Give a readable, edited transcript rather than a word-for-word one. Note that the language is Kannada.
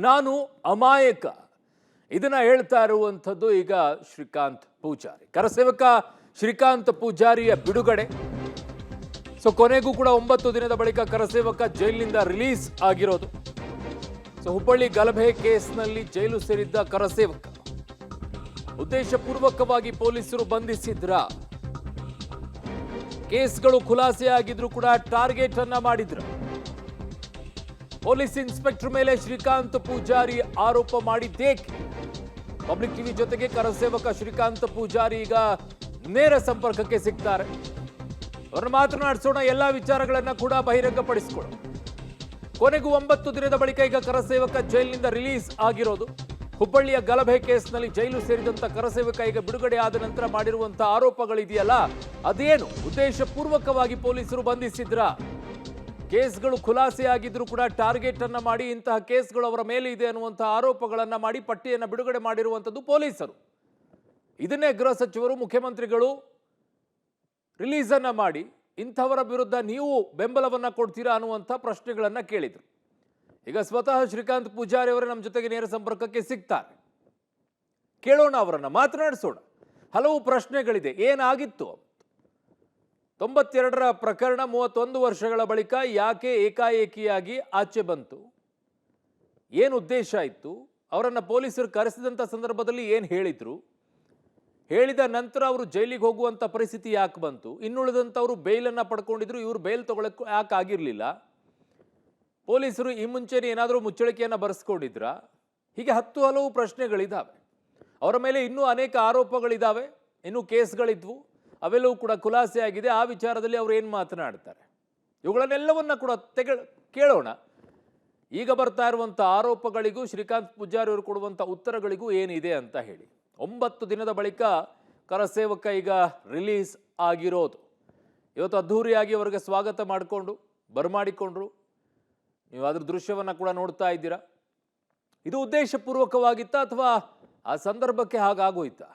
ನಾನು ಅಮಾಯಕ ಇದನ್ನ ಹೇಳ್ತಾ ಇರುವಂಥದ್ದು ಈಗ ಶ್ರೀಕಾಂತ್ ಪೂಜಾರಿ. ಕರಸೇವಕ ಶ್ರೀಕಾಂತ್ ಪೂಜಾರಿಯ ಬಿಡುಗಡೆ. ಸೊ ಕೊನೆಗೂ ಕೂಡ 9 ದಿನದ ಬಳಿಕ ಕರಸೇವಕ ಜೈಲಿನಿಂದ ರಿಲೀಸ್ ಆಗಿರೋದು. ಸೊ ಹುಬ್ಬಳ್ಳಿ ಗಲಭೆ ಕೇಸ್ನಲ್ಲಿ ಜೈಲು ಸೇರಿದ್ದ ಕರಸೇವಕ ಉದ್ದೇಶಪೂರ್ವಕವಾಗಿ ಪೊಲೀಸರು ಬಂಧಿಸಿದ್ರ, ಕೇಸ್ಗಳು ಖುಲಾಸೆ ಆಗಿದ್ರು ಕೂಡ ಟಾರ್ಗೆಟ್ ಅನ್ನ ಮಾಡಿದ್ರು. ಪೊಲೀಸ್ ಇನ್ಸ್ಪೆಕ್ಟರ್ ಮೇಲೆ ಶ್ರೀಕಾಂತ್ ಪೂಜಾರಿ ಆರೋಪ ಮಾಡಿದ್ದೇಕೆ? ಪಬ್ಲಿಕ್ ಟಿವಿ ಜೊತೆಗೆ ಕರಸೇವಕ ಶ್ರೀಕಾಂತ್ ಪೂಜಾರಿ ಈಗ ನೇರ ಸಂಪರ್ಕಕ್ಕೆ ಸಿಗ್ತಾರೆ. ಅವ್ರನ್ನ ಮಾತನಾಡಿಸೋಣ, ಎಲ್ಲಾ ವಿಚಾರಗಳನ್ನ ಕೂಡ ಬಹಿರಂಗಪಡಿಸಿಕೊಳ್ಳೋಣ. ಕೊನೆಗೂ 9 ದಿನದ ಬಳಿಕ ಈಗ ಕರಸೇವಕ ಜೈಲಿನಿಂದ ರಿಲೀಸ್ ಆಗಿರೋದು. ಹುಬ್ಬಳ್ಳಿಯ ಗಲಭೆ ಕೇಸ್ನಲ್ಲಿ ಜೈಲು ಸೇರಿದಂತ ಕರಸೇವಕ ಈಗ ಬಿಡುಗಡೆ ಆದ ನಂತರ ಮಾಡಿರುವಂತಹ ಆರೋಪಗಳಿದೆಯಲ್ಲ, ಅದೇನು? ಉದ್ದೇಶಪೂರ್ವಕವಾಗಿ ಪೊಲೀಸರು ಬಂಧಿಸಿದ್ರ, ಕೇಸ್ಗಳು ಖುಲಾಸೆಯಾಗಿದ್ರು ಕೂಡ ಟಾರ್ಗೆಟ್ ಅನ್ನ ಮಾಡಿ ಇಂತಹ ಕೇಸ್ಗಳು ಅವರ ಮೇಲೆ ಇದೆ ಅನ್ನುವಂತಹ ಆರೋಪಗಳನ್ನ ಮಾಡಿ ಪಟ್ಟಿಯನ್ನು ಬಿಡುಗಡೆ ಮಾಡಿರುವಂಥದ್ದು ಪೊಲೀಸರು. ಇದನ್ನೇ ಗೃಹ ಸಚಿವರು, ಮುಖ್ಯಮಂತ್ರಿಗಳು ರಿಲೀಸ್ ಅನ್ನ ಮಾಡಿ ಇಂಥವರ ವಿರುದ್ಧ ನೀವು ಬೆಂಬಲವನ್ನ ಕೊಡ್ತೀರಾ ಅನ್ನುವಂಥ ಪ್ರಶ್ನೆಗಳನ್ನ ಕೇಳಿದ್ರು. ಈಗ ಸ್ವತಃ ಶ್ರೀಕಾಂತ್ ಪೂಜಾರಿ ಅವರೇ ನಮ್ಮ ಜೊತೆಗೆ ನೇರ ಸಂಪರ್ಕಕ್ಕೆ ಸಿಗ್ತಾರೆ. ಕೇಳೋಣ, ಅವರನ್ನ ಮಾತನಾಡಿಸೋಣ. ಹಲವು ಪ್ರಶ್ನೆಗಳಿದೆ. ಏನಾಗಿತ್ತು? 92ರ ಪ್ರಕರಣ 31 ವರ್ಷಗಳ ಬಳಿಕ ಯಾಕೆ ಏಕಾಏಕಿಯಾಗಿ ಆಚೆ ಬಂತು? ಏನು ಉದ್ದೇಶ ಇತ್ತು? ಅವರನ್ನು ಪೊಲೀಸರು ಕರೆಸಿದಂಥ ಸಂದರ್ಭದಲ್ಲಿ ಏನು ಹೇಳಿದ್ರು? ಹೇಳಿದ ನಂತರ ಅವರು ಜೈಲಿಗೆ ಹೋಗುವಂಥ ಪರಿಸ್ಥಿತಿ ಯಾಕೆ ಬಂತು? ಇನ್ನುಳಿದಂಥವರು ಬೇಲನ್ನು ಪಡ್ಕೊಂಡಿದ್ರು, ಇವರು ಬೇಲ್ ತಗೊಳ್ಳೋಕ್ಕೆ ಯಾಕೆ ಆಗಿರಲಿಲ್ಲ? ಪೊಲೀಸರು ಈ ಮುಂಚೆನೇ ಏನಾದರೂ ಮುಚ್ಚಳಿಕೆಯನ್ನು ಬರೆಸ್ಕೊಂಡಿದ್ರ? ಹೀಗೆ ಹಲವು ಪ್ರಶ್ನೆಗಳಿದ್ದಾವೆ. ಅವರ ಮೇಲೆ ಇನ್ನೂ ಅನೇಕ ಆರೋಪಗಳಿದ್ದಾವೆ, ಇನ್ನೂ ಕೇಸ್ಗಳಿದ್ವು, ಅವೆಲ್ಲವೂ ಕೂಡ ಖುಲಾಸೆ ಆಗಿದೆ. ಆ ವಿಚಾರದಲ್ಲಿ ಅವರು ಏನು ಮಾತನಾಡ್ತಾರೆ, ಇವುಗಳನ್ನೆಲ್ಲವನ್ನ ಕೂಡ ಕೇಳೋಣ. ಈಗ ಬರ್ತಾ ಇರುವಂಥ ಆರೋಪಗಳಿಗೂ ಶ್ರೀಕಾಂತ್ ಪೂಜಾರಿ ಅವರು ಕೊಡುವಂಥ ಉತ್ತರಗಳಿಗೂ ಏನಿದೆ ಅಂತ ಹೇಳಿ. 9 ದಿನದ ಬಳಿಕ ಕರಸೇವಕ ಈಗ ರಿಲೀಸ್ ಆಗಿರೋದು. ಇವತ್ತು ಅದ್ಧೂರಿಯಾಗಿ ಅವರಿಗೆ ಸ್ವಾಗತ ಮಾಡಿಕೊಂಡು ಬರಮಾಡಿಕೊಂಡ್ರು. ನೀವು ಅದ್ರ ದೃಶ್ಯವನ್ನು ಕೂಡ ನೋಡ್ತಾ ಇದ್ದೀರಾ. ಇದು ಉದ್ದೇಶಪೂರ್ವಕವಾಗಿತ್ತಾ ಅಥವಾ ಆ ಸಂದರ್ಭಕ್ಕೆ ಹಾಗಾಗೋಯ್ತಾ?